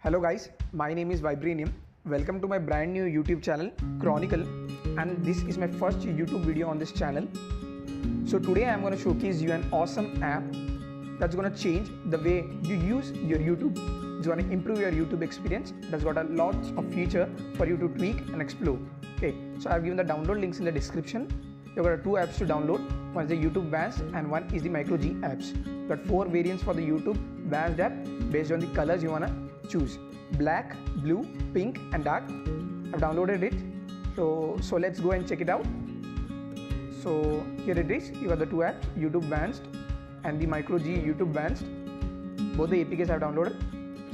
Hello guys, my name is Vibranium. Welcome to my brand new YouTube channel Chronicle, and this is my first YouTube video on this channel. So today I am going to showcase you an awesome app that's going to change the way you use your YouTube. It's going to improve your YouTube experience. That's got a lots of feature for you to tweak and explore. Okay, so I've given the download links in the description. You've got two apps to download. One is the YouTube Vanced and one is the MicroG apps. You've got four variants for the YouTube Vanced app based on the colors you want to choose: black, blue, pink and dark. I've downloaded it, so let's go and check it out. So here it is. You got the two apps, YouTube Vanced and the MicroG YouTube Vanced. Both the APKs I've downloaded.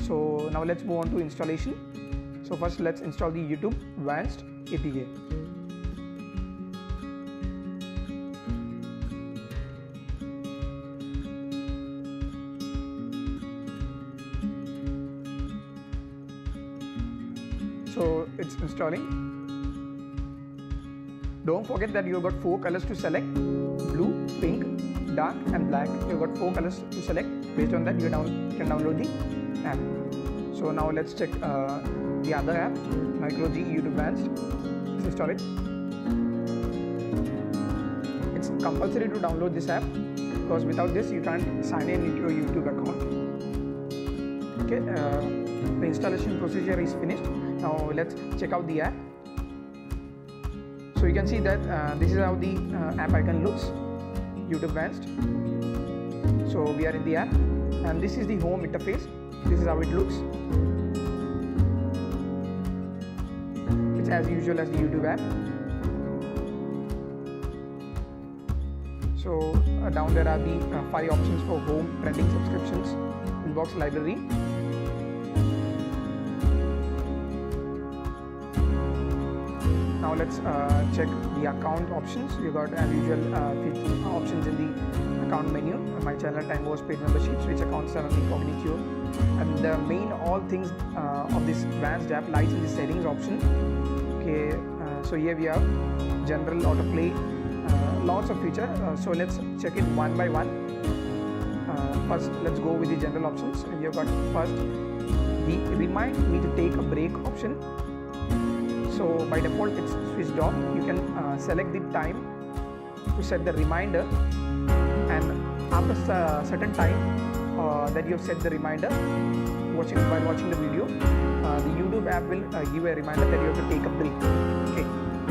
So now let's move on to installation. So first let's install the YouTube Vanced APK. So it's installing. Don't forget that you've got four colors to select: blue, pink, dark and black. You've got four colors to select. Based on that you can download the app. So now let's check the other app, MicroG YouTube Vanced. Let's install it. It's compulsory to download this app because without this you can't sign in into your YouTube account. Okay, the installation procedure is finished. Now let's check out the app. So you can see that this is how the app icon looks, YouTube Vanced. So we are in the app and this is the home interface. This is how it looks. It's as usual as the YouTube app. So down there are the 5 options for home, trending, subscriptions, inbox, library. Now let's check the account options. You got as usual options in the account menu: my channel, time was, paid membership, switch accounts, and incognito. And the main all things of this Vanced app lies in the settings option. Okay, so here we have general autoplay, lots of feature. So let's check it one by one. First let's go with the general options. You've got first the remind me to take a break option. So by default it's switched off. You can select the time to set the reminder, and after a certain time that you have set the reminder while watching the video, the YouTube app will give a reminder that you have to take a break. Okay,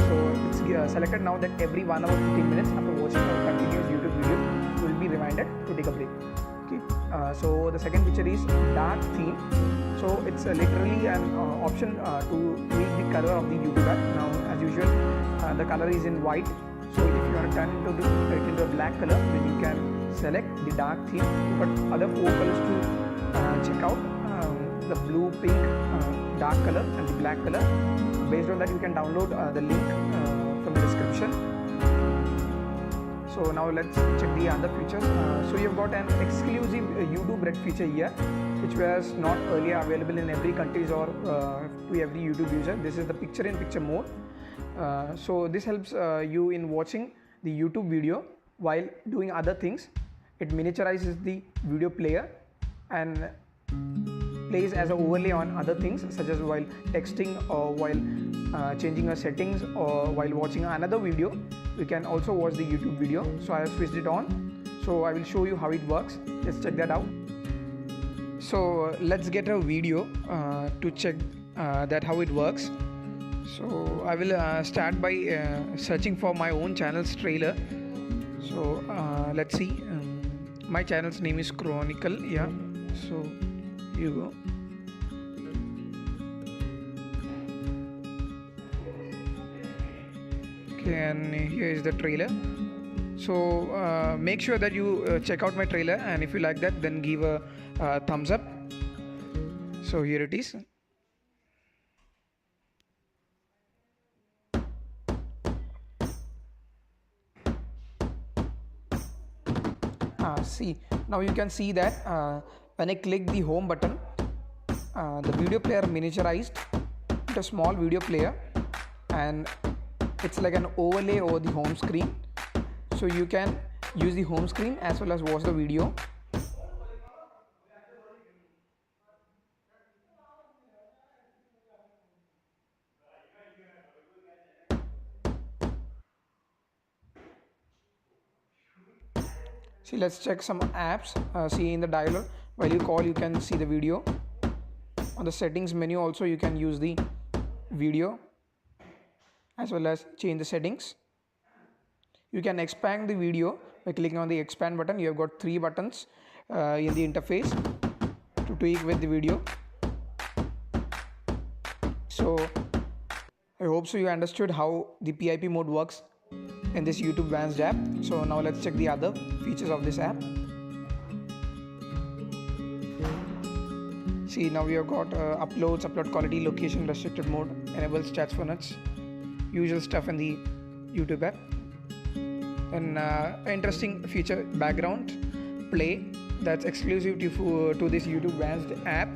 so it's selected now that every 1 hour 15 minutes after watching a continuous YouTube video you will be reminded to take a break. Okay, so the second feature is dark theme. So it's literally an option to tweak the color of the YouTube app. Now as usual the color is in white, so if you want to turn it into a black color, then you can select the dark theme. But other 4 colors to check out: the blue, pink, dark color and the black color. Based on that you can download the link from the description. So now let's check the other features. So you've got an exclusive YouTube Red feature here, which was not earlier available in every countries or to every YouTube user. This is the picture-in-picture mode. So this helps you in watching the YouTube video while doing other things. It miniaturizes the video player and plays as an overlay on other things, such as while texting or while changing your settings or while watching another video. We can also watch the YouTube video. So I have switched it on. So I will show you how it works. Let's check that out. So let's get a video to check that how it works. So I will start by searching for my own channel's trailer. So let's see. My channel's name is Chronicle. Yeah, so here you go. Okay, and here is the trailer. So make sure that you check out my trailer, and if you like that, then give a thumbs up. So here it is. See, now you can see that when I click the home button, the video player miniaturized into a small video player, and it's like an overlay over the home screen. So you can use the home screen as well as watch the video. See, let's check some apps. See, in the dialer, while you call, you can see the video. On the settings menu also, you can use the video as well as change the settings. You can expand the video by clicking on the expand button. You have got 3 buttons in the interface to tweak with the video. So I hope so you understood how the PIP mode works in this YouTube Vanced app. So now let's check the other features of this app. See, now we have got uploads, upload quality, location restricted mode, enables chats for nuts, usual stuff in the YouTube app. And interesting feature, background play, that's exclusive to this YouTube Vanced app.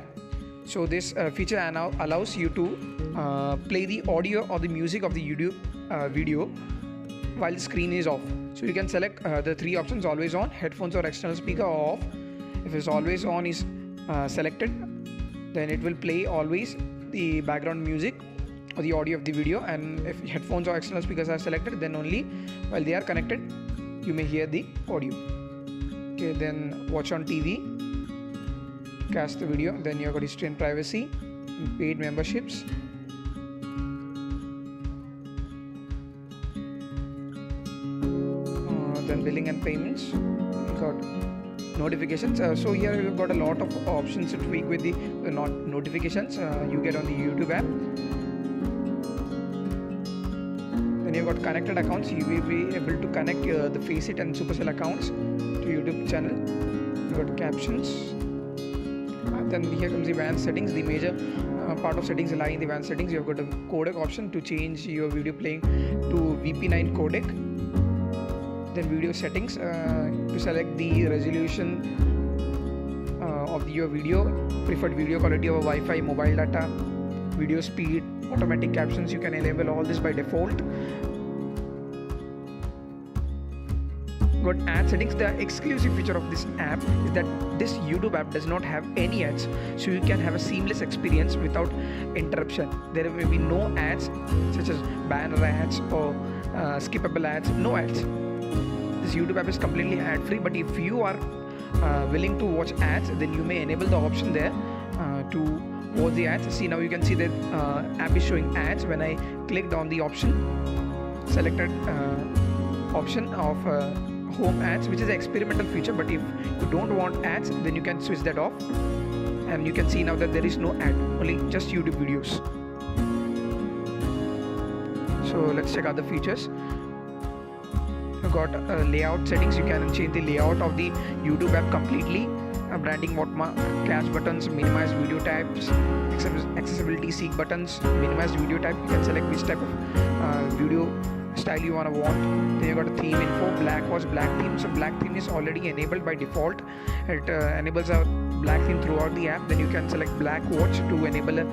So this feature now allows you to play the audio or the music of the YouTube video while the screen is off. So you can select the 3 options: always on, headphones or external speaker, or off. If it's always on is selected, then it will play always the background music or the audio of the video, and if headphones or external speakers are selected, then only while they are connected you may hear the audio. Okay, then watch on TV, cast the video, then you have got history and privacy, paid memberships, then billing and payments, you got notifications. So here you've got a lot of options to tweak with the notifications you get on the YouTube app. Then you've got connected accounts. You will be able to connect the Faceit and Supercell accounts to YouTube channel. You've got captions. Then here comes the Vanced settings. The major part of settings lie in the Vanced settings. You've got a codec option to change your video playing to VP9 codec. Then video settings to select the resolution of your video, preferred video quality over Wi-Fi, mobile data, video speed, automatic captions. You can enable all this by default. Got ad settings. The exclusive feature of this app is that this YouTube app does not have any ads, so you can have a seamless experience without interruption. There will be no ads such as banner ads or skippable ads. No ads. This YouTube app is completely ad free, but if you are willing to watch ads, then you may enable the option there to watch the ads. See, now you can see that app is showing ads. When I clicked on the option, selected option of home ads, which is an experimental feature, but if you don't want ads, then you can switch that off, and you can see now that there is no ad, only just YouTube videos. So let's check out the features. Got layout settings. You can change the layout of the YouTube app completely. Branding, watermark, cache buttons, minimize video types, accessibility, seek buttons, minimize video type. You can select which type of video style you want. Then you got a theme info, black watch, black theme. So black theme is already enabled by default. It enables a black theme throughout the app. Then you can select black watch to enable a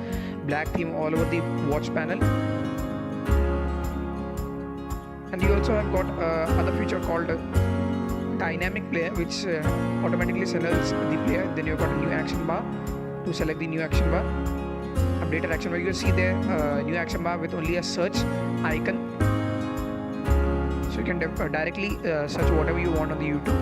black theme all over the watch panel. And you also have got other feature called dynamic player, which automatically selects the player. Then you've got a new action bar to select the new action bar. Updated action bar. You can see there new action bar with only a search icon. So you can directly search whatever you want on the YouTube.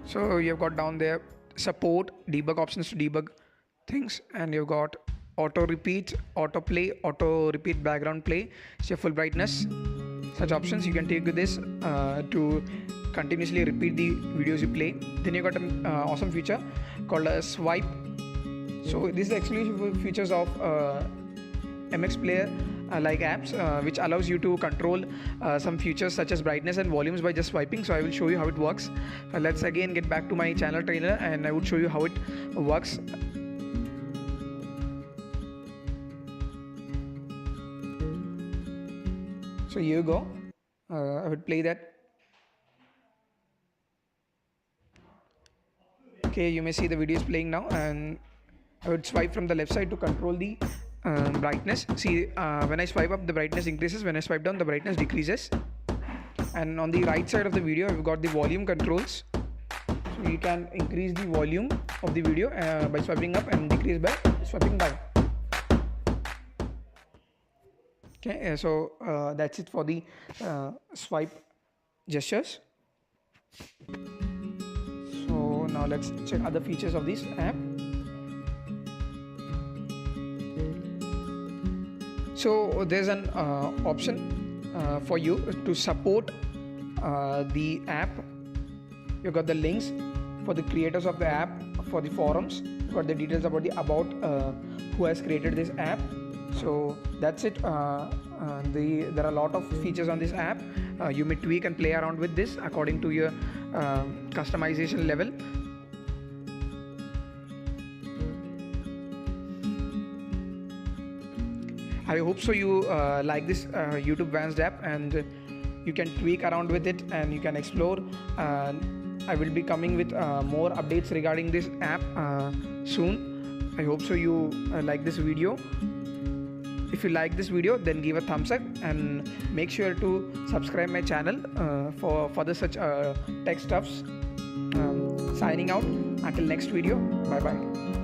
So you've got down there support, debug options to debug things, and you've got auto repeat, auto play, auto repeat background play, full brightness. Such options you can take with this to continuously repeat the videos you play. Then you got an awesome feature called a swipe. So this is the exclusive features of MX Player like apps, which allows you to control some features such as brightness and volumes by just swiping. So I will show you how it works. Let's again get back to my channel trailer, and I would show you how it works. So here you go. I would play that. Okay, you may see the video is playing now, and I would swipe from the left side to control the brightness. See, when I swipe up, the brightness increases. When I swipe down, the brightness decreases. And on the right side of the video, we've got the volume controls. So you can increase the volume of the video by swiping up, and decrease by swiping down. Okay, so that's it for the swipe gestures. So now let's check other features of this app. So there's an option for you to support the app. You got the links for the creators of the app, for the forums, you got the details about the who has created this app. So that's it. There are a lot of features on this app. You may tweak and play around with this according to your customization level. I hope so you like this YouTube Vanced app, and you can tweak around with it and you can explore. I will be coming with more updates regarding this app soon. I hope so you like this video. If you like this video, then give a thumbs up and make sure to subscribe my channel for further such tech stuffs. Signing out until next video. Bye bye.